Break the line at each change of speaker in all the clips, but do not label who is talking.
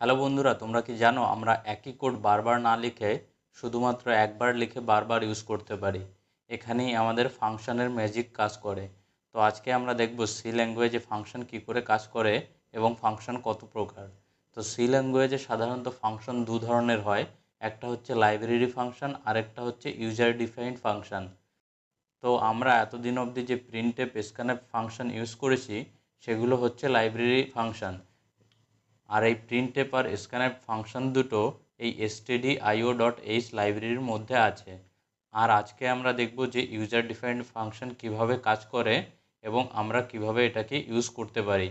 Hello বন্ধুরা, তোমরা কি জানো আমরা একই কোড বারবার না লিখে শুধুমাত্র একবার লিখে বারবার ইউজ করতে পারি। এখানেই আমাদের ফাংশনের ম্যাজিক কাজ করে। তো আজকে আমরা দেখব সি ল্যাঙ্গুয়েজে ফাংশন কি করে কাজ করে এবং ফাংশন কত প্রকার। তো সি ল্যাঙ্গুয়েজে সাধারণত ফাংশন দু ধরনের হয়, একটা হচ্ছে লাইব্রেরি ফাংশন আর একটা হচ্ছে ইউজার ডিফাইন্ড ফাংশন। তো আমরা এতদিন অবধি যে প্রিন্টএফ স্ক্যানএফ ফাংশন ইউজ করেছি সেগুলো হচ্ছে লাইব্রেরি ফাংশন। আর এই প্রিন্টএফ আর স্ক্যানএফ ফাংশন দুটো এই stdio.h লাইব্রেরির মধ্যে আছে। আর আজকে আমরা দেখব যে ইউজার ডিফাইন্ড ফাংশন কিভাবে কাজ করে এবং আমরা কিভাবে এটাকে ইউজ করতে পারি।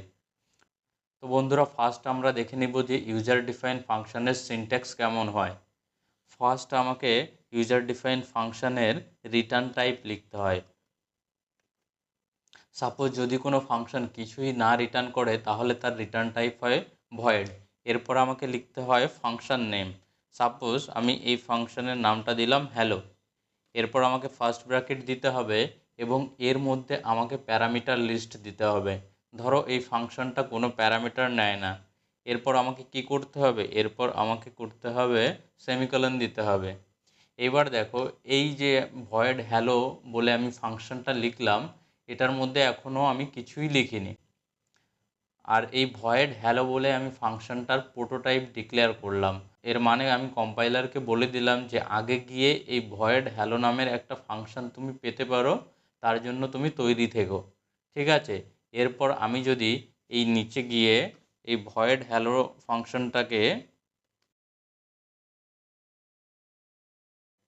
তো বন্ধুরা, ফার্স্ট আমরা দেখে নিব যে ইউজার ডিফাইন্ড ফাংশনের সিনট্যাক্স কেমন হয়। ফার্স্ট আমাকে ইউজার ডিফাইন্ড ফাংশনের রিটার্ন টাইপ লিখতে হয়। সাপোজ যদি কোনো ফাংশন কিছুই না রিটার্ন করে তাহলে তার রিটার্ন টাইপ হয় ভয়েড। এরপর আমাকে লিখতে হয় ফাংশন নেম। সাপোজ আমি এই ফাংশনের নামটা দিলাম হ্যালো। এরপর আমাকে ফার্স্ট ব্র্যাকেট দিতে হবে এবং এর মধ্যে আমাকে প্যারামিটার লিস্ট দিতে হবে। ধরো এই ফাংশনটা কোনো প্যারামিটার নেয় না। এরপর আমাকে কি করতে হবে, এরপর আমাকে করতে হবে সেমিকোলন দিতে হবে। এবার দেখো, এই যে ভয়েড হ্যালো বলে আমি ফাংশনটা লিখলাম, এটার মধ্যে এখনও আমি কিছুই লিখিনি। আর এই ভয়েড হ্যালো বলে আমি ফাংশনটার প্রোটোটাইপ ডিক্লেয়ার করলাম। এর মানে আমি কম্পাইলারকে বলে দিলাম যে আগে গিয়ে এই ভয়েড হ্যালো নামের একটা ফাংশন তুমি পেতে পারো, তার জন্য তুমি তৈরি থেকো। ঠিক আছে, এরপর আমি যদি এই নিচে গিয়ে এই ভয়েড হ্যালো ফাংশনটাকে,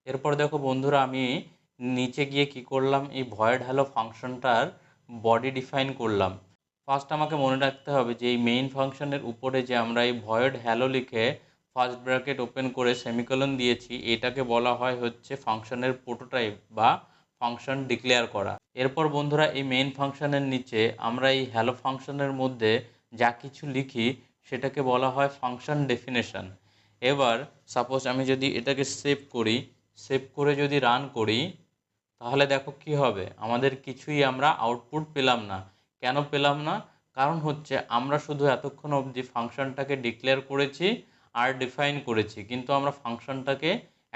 এরপর দেখো বন্ধুরা, আমি নিচে গিয়ে কি করলাম, এই ভয়েড হ্যালো ফাংশনটার বডি ডিফাইন করলাম। ফার্স্ট আমাকে মনে রাখতে হবে যে এই মেইন ফাংশনের উপরে যে আমরা এই ভয়েড হ্যালো লিখে ফার্স্ট ব্র্যাকেট ওপেন করে সেমিকোলন দিয়েছি, এটাকে বলা হয় হচ্ছে ফাংশনের প্রোটোটাইপ বা ফাংশন ডিক্লেয়ার করা। এরপর বন্ধুরা, এই মেইন ফাংশনের নিচে আমরা এই হ্যালো ফাংশনের মধ্যে যা কিছু লিখি সেটাকে বলা হয় ফাংশন ডেফিনেশন। এবার সাপোজ আমি যদি এটাকে সেভ করি, সেভ করে যদি রান করি, তাহলে দেখো কি হবে, আমাদের কিছুই আমরা আউটপুট পেলাম না। কেন পেলাম না? কারণ হচ্ছে আমরা শুধু এতক্ষণ অবধি ফাংশনটাকে ডিক্লেয়ার করেছি আর ডিফাইন করেছি, কিন্তু আমরা ফাংশনটাকে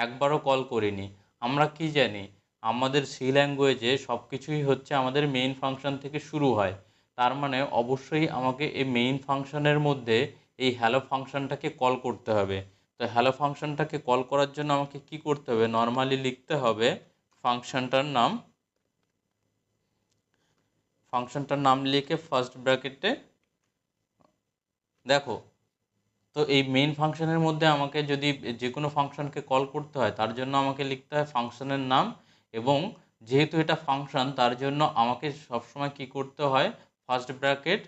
একবারও কল করিনি। আমরা কি জানি, আমাদের সি ল্যাঙ্গুয়েজে সব কিছুই হচ্ছে আমাদের মেইন ফাংশন থেকে শুরু হয়। তার মানে অবশ্যই আমাকে এই মেইন ফাংশনের মধ্যে এই হ্যালো ফাংশনটাকে কল করতে হবে। তো হ্যালো ফাংশনটাকে কল করার জন্য আমাকে কি করতে হবে, নর্মালি লিখতে হবে ফাংশনটার নাম লিখে ফার্স্ট ব্র্যাকেটে দেখো। তো এই মেইন ফাংশনের মধ্যে আমাকে যদি যে কোনো ফাংশনকে কল করতে হয় তার জন্য আমাকে লিখতে হয় ফাংশনের নাম, এবং যেহেতু এটা ফাংশন তার জন্য আমাকে সবসময় কি করতে হয়, first bracket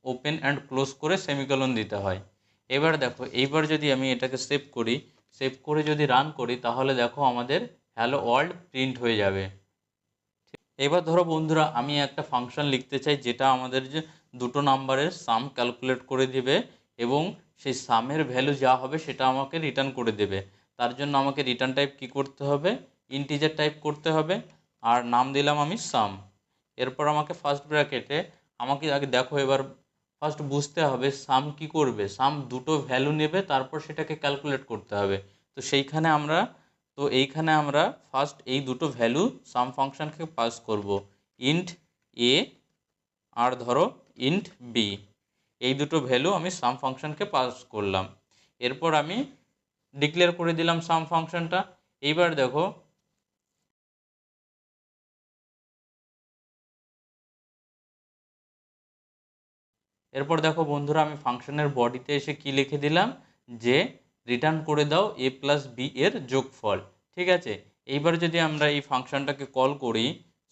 open and close করে সেমিকোলন দিতে হয়। এবার দেখো, এইবার যদি আমি এটাকে সেভ করি, সেভ করে যদি রান করি, তাহলে দেখো আমাদের হ্যালো ওয়ার্ল্ড প্রিন্ট হয়ে যাবে। এবার ধরো বন্ধুরা, আমি একটা ফাংশন লিখতে চাই যেটা আমাদের যে দুটো নাম্বারের সাম ক্যালকুলেট করে দেবে এবং সেই সামের ভ্যালু যা হবে সেটা আমাকে রিটার্ন করে দেবে। তার জন্য আমাকে রিটার্ন টাইপ কি করতে হবে, ইন্টিজার টাইপ করতে হবে, আর নাম দিলাম আমি সাম। এরপর আমাকে ফার্স্ট ব্র্যাকেটে আমাকে আগে দেখো, এবার ফার্স্ট বুঝতে হবে সাম কি করবে, সাম দুটো ভ্যালু নেবে তারপর সেটাকে ক্যালকুলেট করতে হবে। তো এইখানে আমরা ফার্স্ট এই দুটো ভ্যালু সাম ফাংশনকে পাস করব, ইন্ট এ আর ধরো ইন্ট বি। এই দুটো ভ্যালু আমি সাম ফাংশনকে পাস করলাম। এরপর আমি ডিক্লেয়ার করে দিলাম সাম ফাংশনটা। এইবার দেখো, বন্ধুরা, আমি ফাংশনের বডিতে এসে কি লিখে দিলাম, যে রিটার্ন করে দাও এ প্লাস বি এর যোগফল। ঠিক আছে, এইবার যদি আমরা এই ফাংশনটাকে কল করি,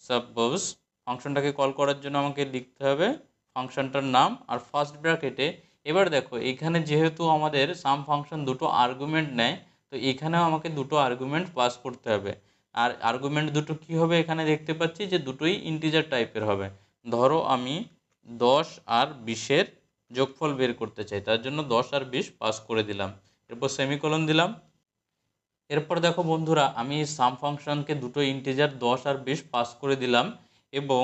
সাপোজ ফাংশনটাকে কল করার জন্য আমাকে লিখতে হবে ফাংশনটার নাম আর ফার্স্ট ব্র্যাকেটে। এবার দেখো, এখানে যেহেতু আমাদের সাম ফাংশন দুটো আর্গুমেন্ট নেয়, তো এখানেও আমাকে দুটো আর্গুমেন্ট পাস করতে হবে। আর আর্গুমেন্ট দুটো কি হবে, এখানে দেখতে পাচ্ছি যে দুটোই ইন্টিজার টাইপের হবে। ধরো আমি 10 আর 20-এর যোগফল বের করতে চাই, তার জন্য 10 আর 20 পাস করে দিলাম, এরপর সেমিকোলন দিলাম। এরপর দেখো বন্ধুরা, আমি সাম ফাংশনকে দুটো ইন্টিজার 10 আর 20 পাস করে দিলাম, এবং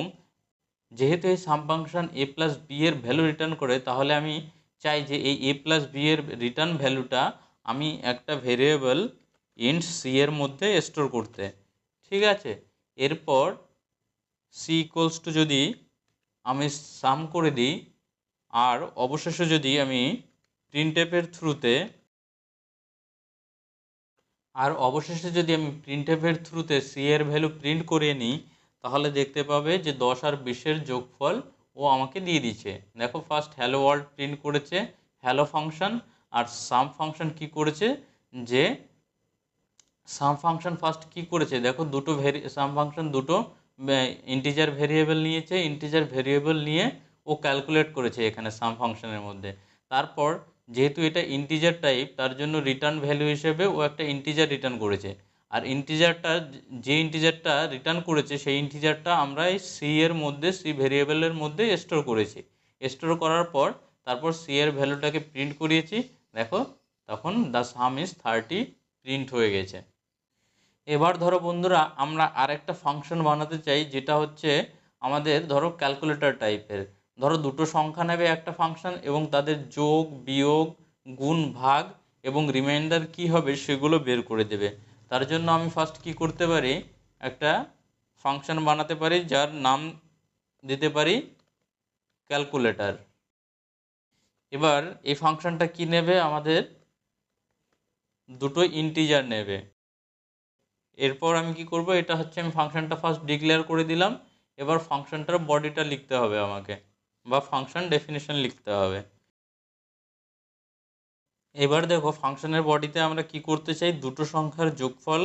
যেহেতু এই সাম ফাংশন এ প্লাস বি এর ভ্যালু রিটার্ন করে, তাহলে আমি চাই যে এই a প্লাস বি এর রিটার্ন ভ্যালুটা আমি একটা ভেরিয়েবল ইন্ট সি এর মধ্যে স্টোর করতে। ঠিক আছে, এরপর সি ইকুয়ালস টু যদি আমি সাম করে দিই আর অবশেষে যদি আমি প্রিন্টএফের থ্রুতে সি এর ভ্যালু প্রিন্ট করে নিই, তাহলে দেখতে পাবে যে 10 আর 20-এর যোগফল ও আমাকে দিয়ে দিচ্ছে। দেখো ফার্স্ট হ্যালো ওয়ার্ল্ড প্রিন্ট করেছে হ্যালো ফাংশন, আর সাম ফাংশন কি করেছে যে সাম ফাংশন ফার্স্ট কি করেছে দেখো সাম ফাংশন দুটো ইন্টিজার ভেরিয়েবল নিয়েছে, ইন্টিজার ভেরিয়েবল নিয়ে ও ক্যালকুলেট করেছে এখানে সাম ফাংশনের মধ্যে। তারপর যেহেতু এটা ইন্টিজার টাইপ তার জন্য রিটার্ন ভ্যালু হিসেবে ও একটা ইন্টিজার রিটার্ন করেছে। আর যে ইন্টিজারটা রিটার্ন করেছে সেই ইন্টিজারটা আমরা এই সি এর মধ্যে সি ভেরিয়েবলের মধ্যে স্টোর করেছি। স্টোর করার পর তারপর সি এর ভ্যালুটাকে প্রিন্ট করিয়েছি। দেখো তখন দ্য সাম ইজ 30 প্রিন্ট হয়ে গেছে। এবার ধরো বন্ধুরা আমরা আরেকটা ফাংশন বানাতে চাই, যেটা হচ্ছে আমাদের ধরো ক্যালকুলেটর টাইপের। ধরো দুটো সংখ্যা নেবে একটা ফাংশন এবং তাদের যোগ বিয়োগ গুণ ভাগ এবং রিমাইন্ডার কি হবে সেগুলো বের করে দেবে। তার জন্য আমি ফার্স্ট কি করতে পারি, একটা ফাংশন বানাতে পারি যার নাম দিতে পারি ক্যালকুলেটর। এবার এই ফাংশনটা কি নেবে, আমাদের দুটো ইন্টিজার নেবে। এরপর আমি কি করব, এটা হচ্ছে আমি ফাংশনটা ফার্স্ট ডিক্লেয়ার করে দিলাম। এবার ফাংশনটার বডিটা লিখতে হবে আমাকে, বা ফাংশন ডেফিনেশন লিখতে হবে। এবার দেখো ফাংশনের বডিতে আমরা কি করতে চাই, দুটো সংখ্যার যোগফল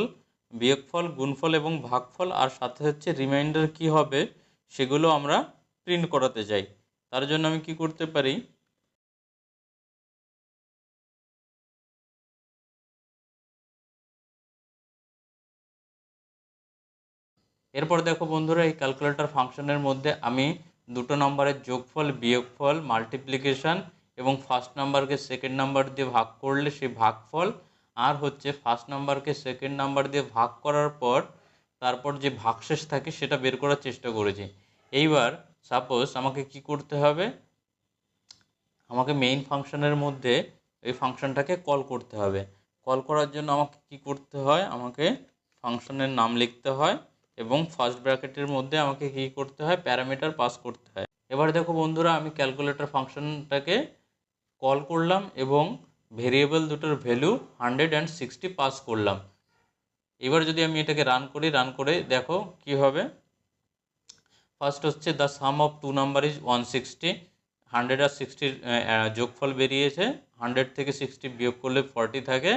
বিয়োগফল গুণফল এবং ভাগফল আর সাথে হচ্ছে রিমাইন্ডার কি হবে সেগুলো আমরা প্রিন্ট করাতে চাই। তার জন্য আমি কি করতে পারি, এরপর দেখো বন্ধুরা এই ক্যালকুলেটর ফাংশনের মধ্যে আমি দুটো নম্বরের যোগফল বিয়োগফল মাল্টিপ্লিকেশান এবং ফার্স্ট নাম্বারকে সেকেন্ড নাম্বার দিয়ে ভাগ করলে সেই ভাগফল, আর হচ্ছে ফার্স্ট নাম্বারকে সেকেন্ড নাম্বার দিয়ে ভাগ করার পর তারপর যে ভাগশেষ থাকে সেটা বের করার চেষ্টা করেছি। এইবার সাপোজ আমাকে কি করতে হবে, আমাকে মেইন ফাংশনের মধ্যে এই ফাংশনটাকে কল করতে হবে। কল করার জন্য আমাকে কি করতে হয়, আমাকে ফাংশনের নাম লিখতে হয় এবং ফার্স্ট ব্র্যাকেটের মধ্যে আমাকে কি করতে হয়, প্যারামিটার পাস করতে হয়। এবার দেখো বন্ধুরা আমি ক্যালকুলেটর ফাংশনটাকে কল করলাম এবং ভেরিয়েবল দুটোর ভ্যালু 100 and 60 পাস করলাম। এবার যদি আমি এটাকে রান করে দেখো কি হবে। ফার্স্ট হচ্ছে the sum of two number is 160, 100 আর 60-র যোগফল বেরিয়েছে, 100 থেকে 60 বিয়োগ করলে 40 থাকে।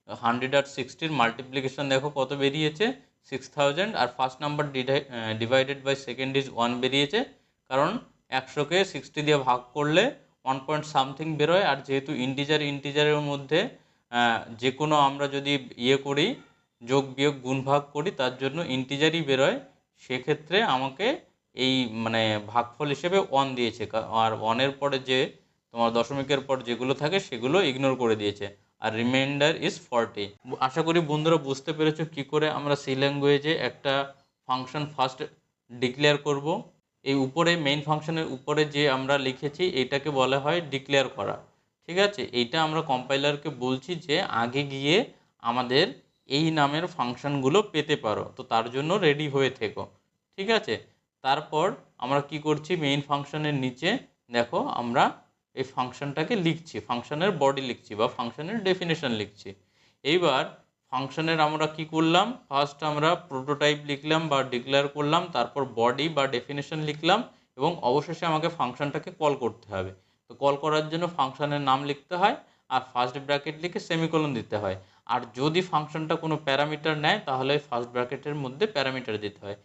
100 আর 60-র মাল্টিপ্লিকেশন দেখো কত বেরিয়েছে 6000, আর first number divided by second is 1 বেরিয়েছে, কারণ 100-কে 60 দিয়ে ভাগ করলে 1 পয়েন্ট সামথিং বেরোয়। আর যেহেতু ইন্টিজারের মধ্যে যে কোনো আমরা যদি করি যোগ বিয়োগ গুণ ভাগ করি তার জন্য ইন্টিজারই বেরোয়, সেক্ষেত্রে আমাকে এই মানে ভাগফল হিসেবে 1 দিয়েছে। আর 1-এর পরে যে তোমার দশমিকের পর যেগুলো থাকে সেগুলো ইগনোর করে দিয়েছে, আর রিমাইন্ডার ইজ 40। আশা করি বন্ধুরা বুঝতে পেরেছো কি করে আমরা সি ল্যাঙ্গুয়েজে একটা ফাংশন ফার্স্ট ডিক্লেয়ার করব। এই উপরে মেইন ফাংশনের উপরে যে আমরা লিখেছি এটাকে বলা হয় ডিক্লেয়ার করা। ঠিক আছে, এইটা আমরা কম্পাইলারকে বলছি যে আগে গিয়ে আমাদের এই নামের ফাংশনগুলো পেতে পারো, তো তার জন্য রেডি হয়ে থেকো। ঠিক আছে, তারপর আমরা কি করছি, মেইন ফাংশনের নিচে দেখো আমরা এই ফাংশনটাকে লিখছি, ফাংশনের বডি লিখছি বা ফাংশনের ডেফিনেশন লিখছি। এইবার ফাংশনের আমরা কি করলাম, ফার্স্ট আমরা প্রোটোটাইপ লিখলাম বা ডিক্লেয়ার করলাম, তারপর বডি বা ডেফিনেশন লিখলাম এবং অবশেষে আমাকে ফাংশনটাকে কল করতে হবে। তো কল করার জন্য ফাংশনের নাম লিখতে হয় আর ফার্স্ট ব্র্যাকেট লিখে সেমিকোলন দিতে হয়। আর যদি ফাংশনটা কোনো প্যারামিটার নেয় তাহলে ফার্স্ট ব্র্যাকেটের মধ্যে প্যারামিটার দিতে হয়।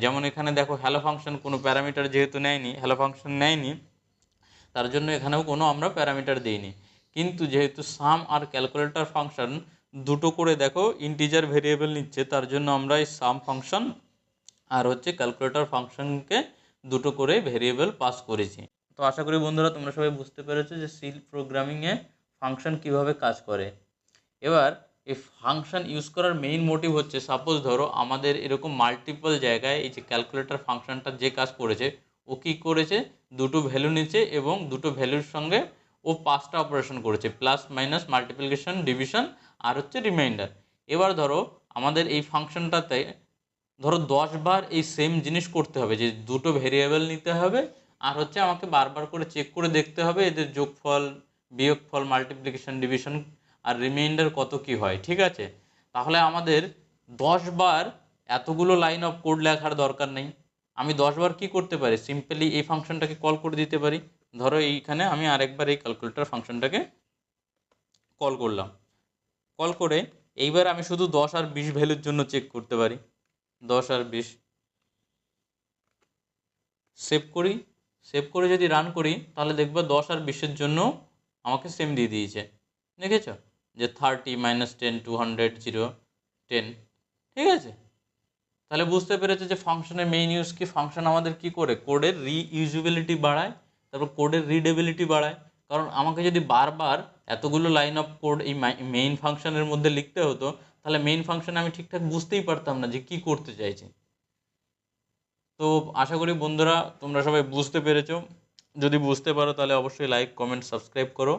যেমন এখানে দেখো হ্যালো ফাংশন কোনো প্যারামিটার যেহেতু নেয়নি, হ্যালো ফাংশন নেয়নি, তার জন্য এখানেও কোনো আমরা প্যারামিটার দিইনি। কিন্তু যেহেতু সাম আর ক্যালকুলেটর ফাংশন দুটো করে দেখো ইন্টিজার ভেরিয়েবল নিচ্ছে, তার জন্য আমরা এই সাম ফাংশন আর হচ্ছে ক্যালকুলেটর ফাংশনকে দুটো করে ভেরিয়েবল পাস করেছি। তো আশা করি বন্ধুরা তোমরা সবাই বুঝতে পেরেছো যে সি প্রোগ্রামিংয়ে ফাংশন কিভাবে কাজ করে। এবার এই ফাংশন ইউজ করার মেইন মোটিভ হচ্ছে, সাপোজ ধরো আমাদের এরকম মাল্টিপল জায়গায় এই যে ক্যালকুলেটর ফাংশনটা যে কাজ করেছে ও কী করেছে, দুটো ভ্যালু নিচ্ছে এবং দুটো ভ্যালুর সঙ্গে ও 5টা অপারেশন করেছে, প্লাস মাইনাস মাল্টিপ্লিকেশন ডিভিশন আর হচ্ছে রিমাইন্ডার। এবার ধরো আমাদের এই ফাংশনটাতে ধরো 10 বার এই সেম জিনিস করতে হবে, যে দুটো ভেরিয়েবল নিতে হবে আর হচ্ছে আমাকে বারবার করে চেক করে দেখতে হবে এদের যোগফল, বিয়োগফল, মাল্টিপ্লিকেশন ডিভিশন আর রিমাইন্ডার কত কি হয়, ঠিক আছে। তাহলে আমাদের 10 বার এতগুলো লাইন অফ কোড লেখার দরকার নেই। আমি 10 বার কি করতে পারি, সিম্পলি এই ফাংশনটাকে কল করে দিতে পারি। ধরো এইখানে আমি আরেকবার এই ক্যালকুলেটর ফাংশনটাকে কল করলাম, কল করে এইবার আমি শুধু 10 আর 20 ভ্যালুর জন্য চেক করতে পারি। 10 আর 20 সেভ করি, সেভ করে যদি রান করি তাহলে দেখবো 10 আর 20-এর জন্য আমাকে সেম দিয়ে দিয়েছে, দেখেছো, যে 30 -10 200 0 10, ঠিক আছে। তাহলে বুঝতে পেরেছে যে ফাংশনের মেইন ইউজ কি, ফাংশন আমাদের কি করে কোডের রিইউজেবিলিটি বাড়ায়, তারপর কোডের রিডেবিলিটি বাড়ায়। কারণ আমাকে যদি বারবার এতগুলো লাইন অফ কোড এই মেইন ফাংশনের মধ্যে লিখতে হতো, তাহলে মেইন ফাংশনে আমি ঠিকঠাক বুঝতেই পারতাম না যে কি করতে চাইছে। তো আশা করি বন্ধুরা তোমরা সবাই বুঝতে পেরেছো। যদি বুঝতে পারো তাহলে অবশ্যই লাইক, কমেন্ট, সাবস্ক্রাইব করো।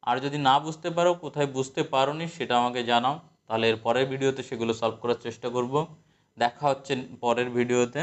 আর যদি না বুঝতে পারো, কোথায় বুঝতে পারোনি সেটা আমাকে জানাও, তাহলে এর পরের ভিডিওতে সেগুলো সলভ করার চেষ্টা করব। দেখা হচ্ছে পরের ভিডিওতে।